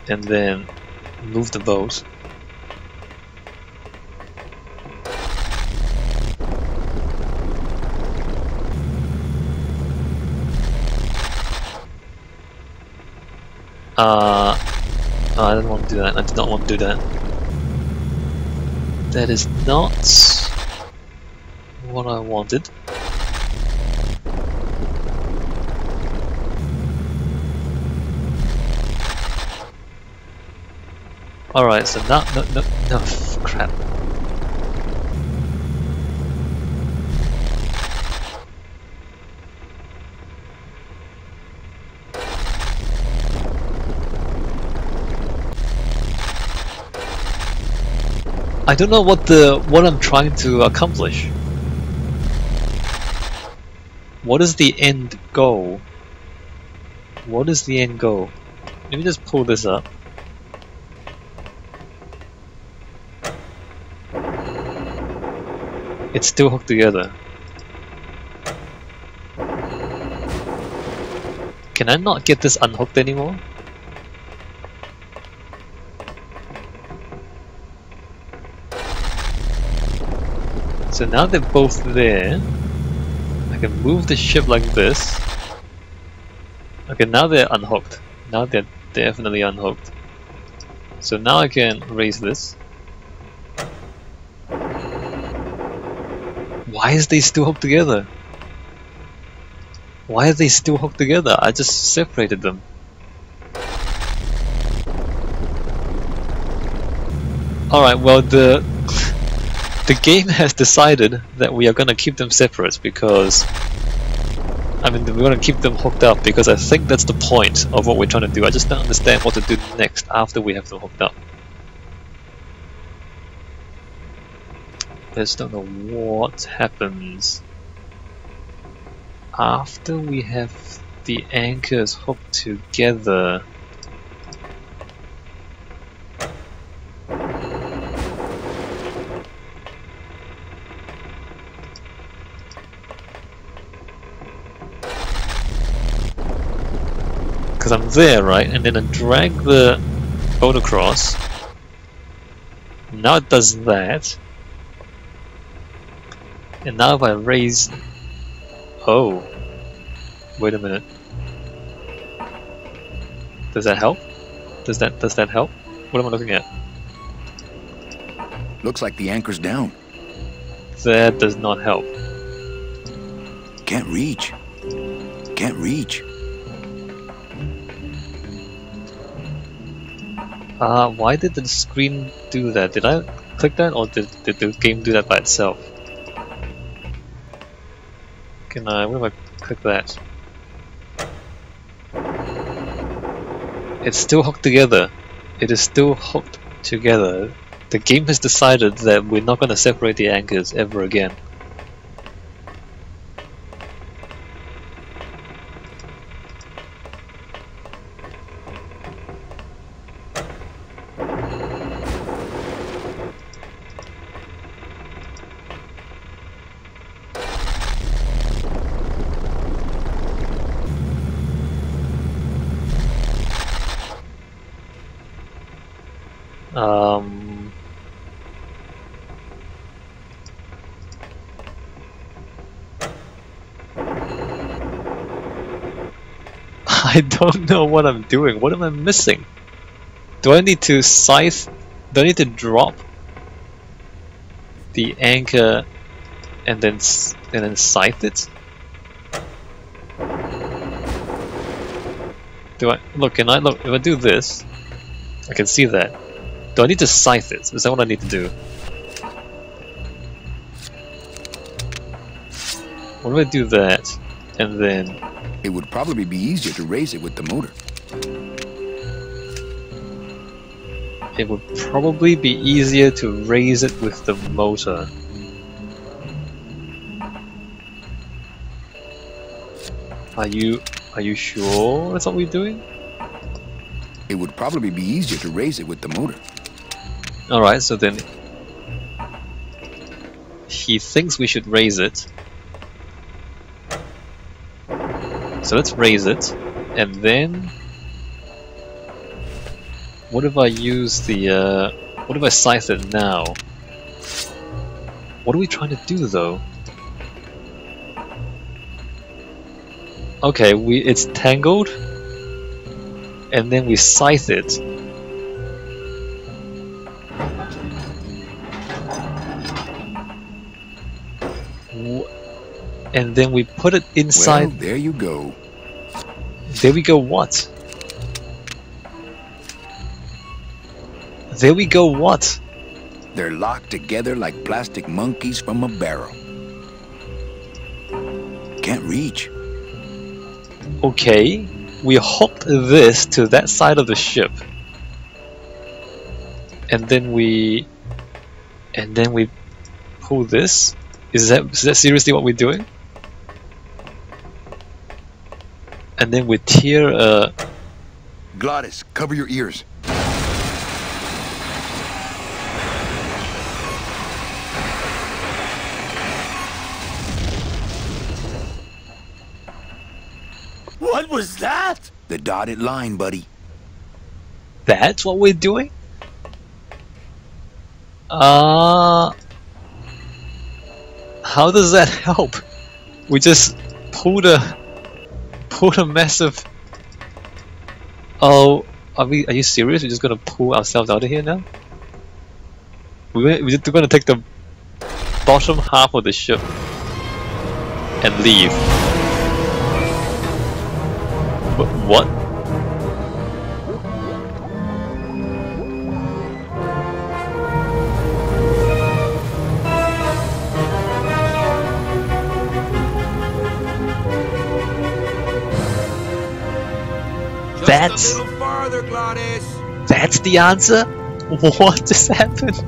and then move the boat. I don't want to do that. I did not want to do that. That is not what I wanted. Alright, so now, no, crap. I don't know what I'm trying to accomplish. What is the end goal? What is the end goal? Let me just pull this up. It's still hooked together. Can I not get this unhooked anymore? So now they're both there. I can move the ship like this. Okay, now they're unhooked. Now they're definitely unhooked. So now I can raise this. Why is they still hooked together? Why are they still hooked together? I just separated them. Alright, well the game has decided that we are gonna keep them separate because I mean we're gonna keep them hooked up because I think that's the point of what we're trying to do. I just don't understand what to do next after we have them hooked up. I just don't know what happens after we have the anchors hooked together. Because I'm there, right? And then I drag the boat across. Now it does that. And now if I raise... Oh. Wait a minute. Does that help? Does that help? What am I looking at? Looks like the anchor's down. That does not help. Can't reach. Can't reach. Why did the screen do that? Did I click that or did the game do that by itself? Can I, what if I click that? It's still hooked together. It is still hooked together. The game has decided that we're not going to separate the anchors ever again. I don't know what I'm doing. What am I missing? Do I need to scythe? Do I need to drop the anchor and then scythe it? Do I look? Can I look? If I do this, I can see that. Do I need to scythe it? Is that what I need to do? What if I do that and then? It would probably be easier to raise it with the motor. It would probably be easier to raise it with the motor. Are you sure that's what we're doing? It would probably be easier to raise it with the motor. Alright, so then he thinks we should raise it. So let's raise it, and then What if I use the what if I scythe it now? What are we trying to do though? Okay, it's tangled, and then we scythe it. And then we put it inside. Well, there you go. There we go. What? There we go. What? They're locked together like plastic monkeys from a barrel. Can't reach. Okay, we hooked this to that side of the ship, and then we pull this. Is that seriously what we're doing? And then we tear Glottis, cover your ears. What was that? The dotted line, buddy. That's what we're doing? How does that help? We just pulled a massive... Oh, are you serious? We're just gonna pull ourselves out of here now? We're gonna take the bottom half of the ship and leave. But what? Just a little farther, Glottis. That's the answer? What just happened?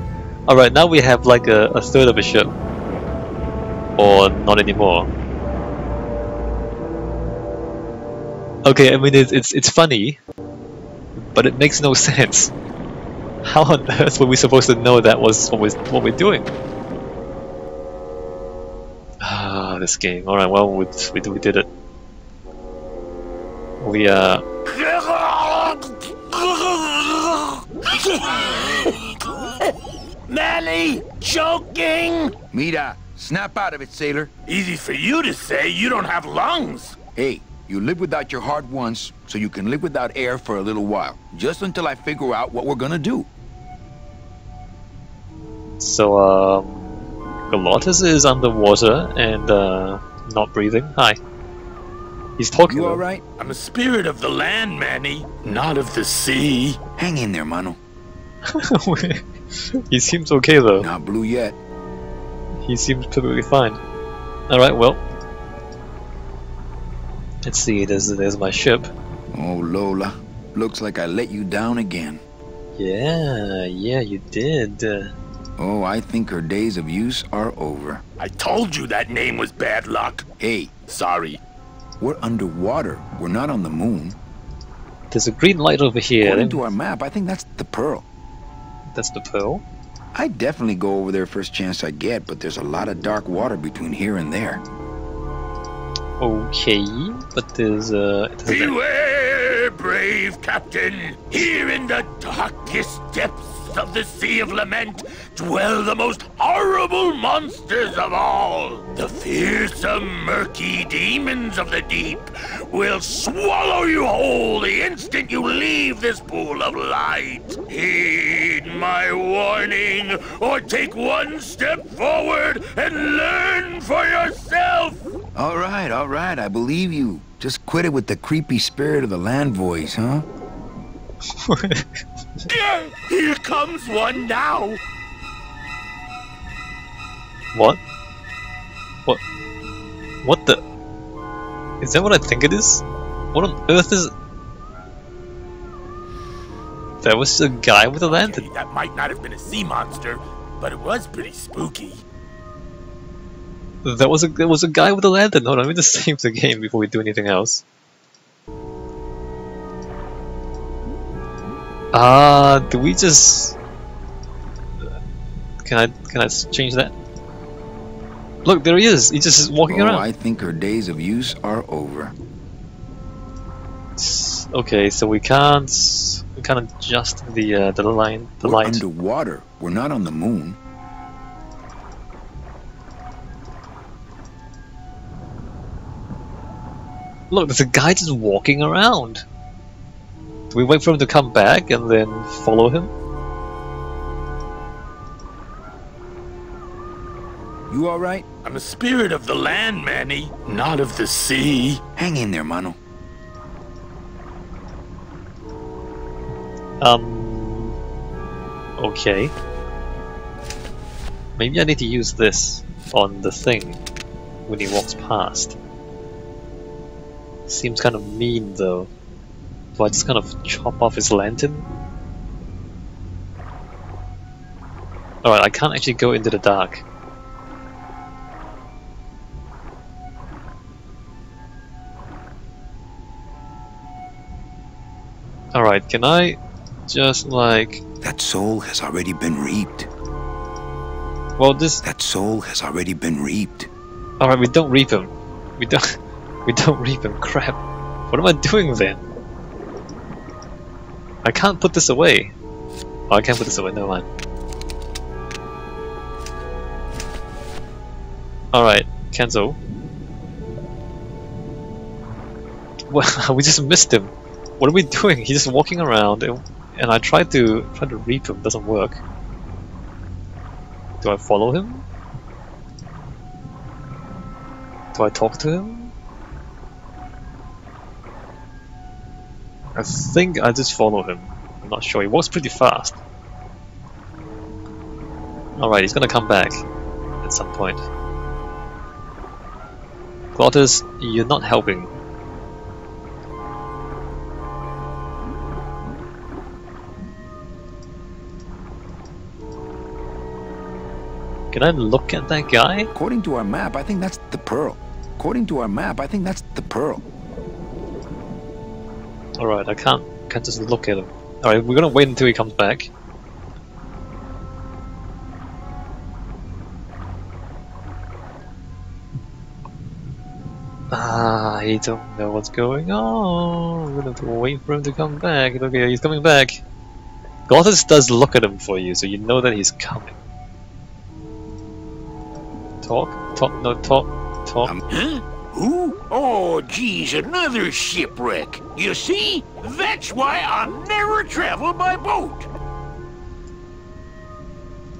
Alright, now we have like a third of a ship. Or not anymore. Okay, I mean it's funny, but it makes no sense. How on earth were we supposed to know that was what we're doing? Ah, this game. Alright, well we did it. We Manny, choking! Mira, snap out of it, sailor. Easy for you to say, you don't have lungs. Hey, you live without your heart once, so you can live without air for a little while. Just until I figure out what we're gonna do. So, Glottis is underwater and, not breathing. Hi. He's talking. You alright? I'm a spirit of the land, Manny, not of the sea. Hang in there, mano. He seems okay though. Not blue yet. He seems perfectly fine. Alright, well. Let's see, there's my ship. Oh, Lola. Looks like I let you down again. Yeah, you did. Oh, I think her days of use are over. I told you that name was bad luck. Hey, Sorry. we're underwater. We're not on the moon. There's a green light over here. According to our map, I think that's the Pearl. That's the Pearl? I'd definitely go over there first chance I get, but there's a lot of dark water between here and there. Okay, but there's Beware, brave captain! Here in the darkest depths of the Sea of Lament dwell the most horrible monsters of all. The fearsome, murky demons of the deep will swallow you whole the instant you leave this pool of light. Heed my warning, or take one step forward and learn for yourself. All right, I believe you. Just quit it with the creepy spirit of the land voice, huh? Here comes one now. What? What the? Is that what I think it is? What on earth is... That was a guy with a lantern. Okay, that might not have been a sea monster, but it was pretty spooky. There was a guy with a lantern. Hold on, let me just save the game before we do anything else. Do we just... Can I change that? Look, there he is! He's just walking around. I think her days of use are over. Okay, so we can't kind of just the line, the We're light. underwater. We're not on the moon. Look, there's a guy just walking around. Do we wait for him to come back and then follow him? You all right? I'm a spirit of the land, Manny, not of the sea. Hang in there, mano. Okay. Maybe I need to use this on the thing when he walks past. Seems kind of mean though. Do I just kind of chop off his lantern? Alright, I can't actually go into the dark. Alright, can I just like... That soul has already been reaped. Well, this... That soul has already been reaped. Alright, we don't reap him. We don't... We don't reap him. Crap. What am I doing then? I can't put this away. Oh, I can't put this away. Never mind. Alright, cancel. Well, we just missed him. What are we doing? He's just walking around, and I tried to reap him. Doesn't work. Do I follow him? Do I talk to him? I think I just follow him. I'm not sure. He walks pretty fast. Alright, he's gonna come back at some point. Glottis, you're not helping. Can I look at that guy? According to our map, I think that's the pearl. According to our map, I think that's the pearl. Alright, I can't just look at him. Alright, we're gonna wait until he comes back. I don't know what's going on. We're gonna have to wait for him to come back. Okay, he's coming back. Glottis does look at him for you, so you know that he's coming. Talk? No, talk. Huh? Who? Oh, geez, another shipwreck. You see? That's why I never travel by boat.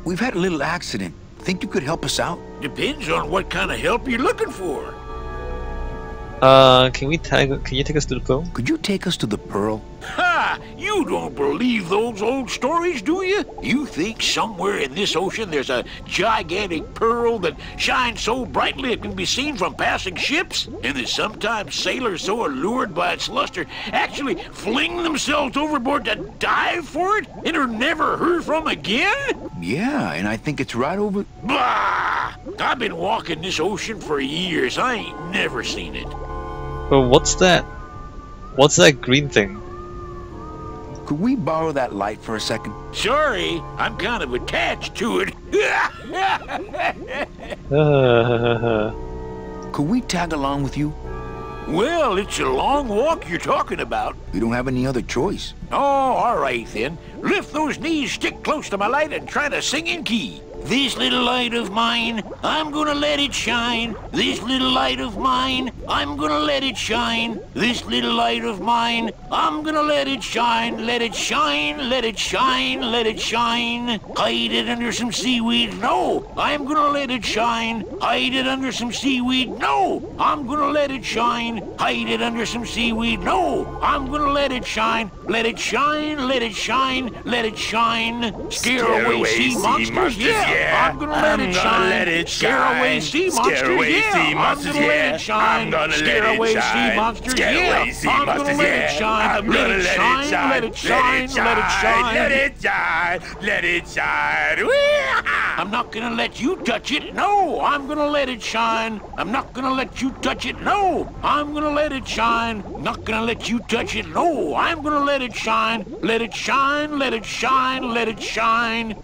We've had a little accident. Think you could help us out? Depends on what kind of help you're looking for. Can you take us to the pool? Could you take us to the pearl? Ha! You don't believe those old stories, do you? You think somewhere in this ocean there's a gigantic pearl that shines so brightly it can be seen from passing ships? And that sometimes sailors so allured by its luster actually fling themselves overboard to dive for it and are never heard from again? Yeah, and I think it's right over... Bah! I've been walking this ocean for years. I ain't never seen it. Well, what's that? What's that green thing? Could we borrow that light for a second? Sorry, I'm kind of attached to it. Could we tag along with you? Well, it's a long walk you're talking about. We don't have any other choice. Oh, all right then. Lift those knees, stick close to my light, and try to sing in key. This little light of mine, I'm gonna let it shine. This little light of mine, I'm gonna let it shine. This little light of mine, I'm gonna let it shine. Let it shine, let it shine, let it shine. Hide it under some seaweed, no, I'm gonna let it shine. Hide it under some seaweed, no, I'm gonna let it shine. Hide it under some seaweed, no, I'm gonna let it shine. Let it shine, let it shine, let it shine. Scare away sea monsters, yeah. I'm gonna let it shine. Scare away sea monsters, yeah. I'm gonna let it shine. Scare away sea monsters, yeah. I'm gonna let it shine. Let it shine, let it shine, let it shine. Let it shine, let it shine. I'm not gonna let you touch it, no. I'm gonna let it shine. I'm not gonna let you touch it, no. I'm gonna let it shine. Not gonna let you touch it, no. I'm gonna let it shine. Let it shine, let it shine, let it shine.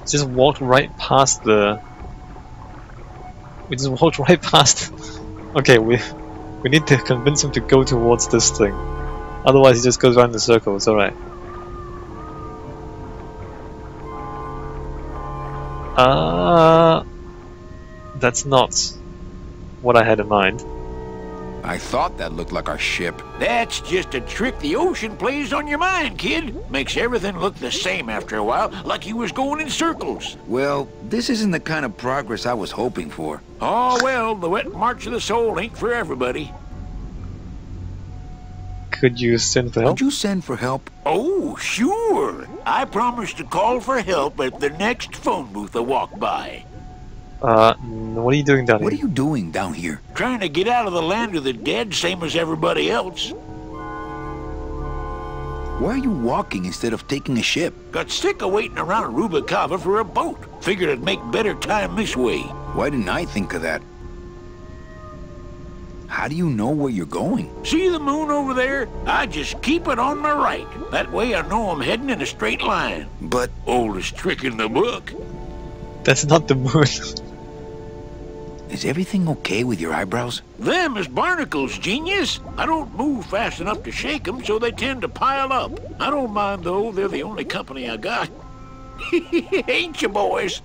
Just walked right past the... We just walked right past... Okay, we need to convince him to go towards this thing. Otherwise, he just goes around in circles. All right. That's not what I had in mind. I thought that looked like our ship. That's just a trick the ocean plays on your mind, kid. Makes everything look the same after a while, like you was going in circles. Well, this isn't the kind of progress I was hoping for. Oh, well, the wet march of the soul ain't for everybody. Could you send for help? Could you send for help? Oh, sure. I promise to call for help at the next phone booth I walk by. What are you doing down here? What are you doing down here? Trying to get out of the land of the dead, same as everybody else. Why are you walking instead of taking a ship? Got sick of waiting around Rubicava for a boat. Figured I'd make better time this way. Why didn't I think of that? How do you know where you're going? See the moon over there? I just keep it on my right. That way I know I'm heading in a straight line. But Oldest trick in the book. That's not the moon. is everything okay with your eyebrows? Them is barnacles, genius. I don't move fast enough to shake them, so they tend to pile up. I don't mind, though. They're the only company I got. Ain't you, boys?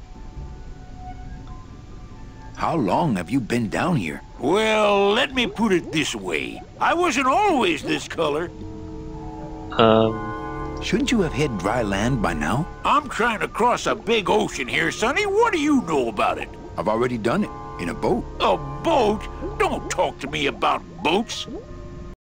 How long have you been down here? Well, let me put it this way. I wasn't always this color. Shouldn't you have hit dry land by now? I'm trying to cross a big ocean here, Sonny. What do you know about it? I've already done it. In a boat. A boat? Don't talk to me about boats.